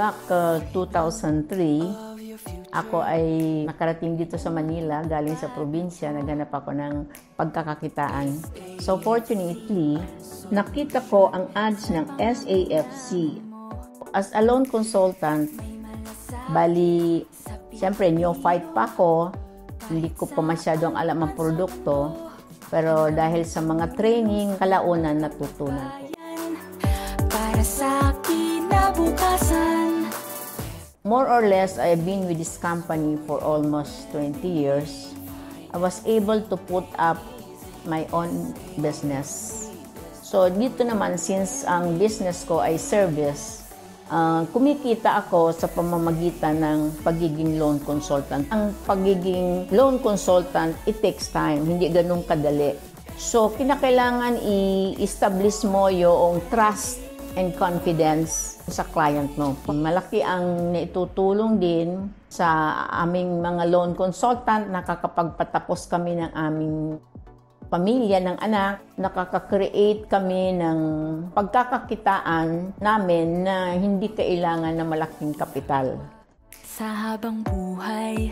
back 2003, ako ay nakarating dito sa Manila, galing sa probinsya, naghanap ako ng pagkakakitaan. So fortunately, nakita ko ang ads ng SAFC. As a loan consultant, bali, siyempre neophyte pa ako, hindi ko pa masyadong alam ang produkto, pero dahil sa mga training, kalaunan natutunan ko. Para sa kinabukasan. More or less, I've been with this company for almost 20 years. I was able to put up my own business. So, dito naman, since ang business ko ay service, kumikita ako sa pamamagitan ng pagiging loan consultant. Ang pagiging loan consultant, it takes time, hindi ganun kadali. So, kinakailangan i-establish mo yung trust and confidence sa client mo. Malaki ang naitutulong din sa aming mga loan consultant, nakakapagpatapos kami ng aming pamilya, ng anak, nakaka-create kami ng pagkakakitaan namin na hindi kailangan ng malaking kapital. Sa habang buhay,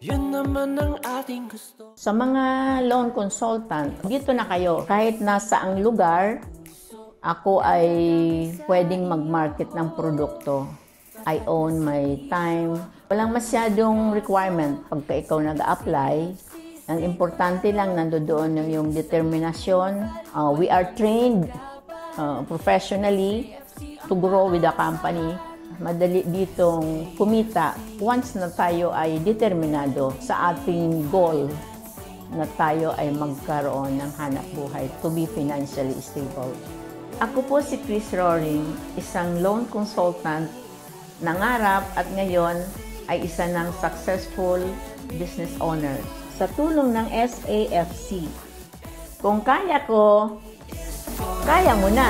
yun naman ang ating gusto. Sa mga loan consultant, dito na kayo. Kahit nasa ang lugar, ako ay pwedeng mag-market ng produkto. I own my time. Walang masyadong requirement pagka ikaw nag-apply. Ang importante lang nandoon yung determinasyon. We are trained professionally to grow with the company. Madali ditong kumita once na tayo ay determinado sa ating goal na tayo ay magkaroon ng hanap buhay to be financially stable. Ako po si Chris Roaring, isang loan consultant, nangarap at ngayon ay isa ng successful business owner. Sa tulong ng SAFC, kung kaya ko, kaya mo na!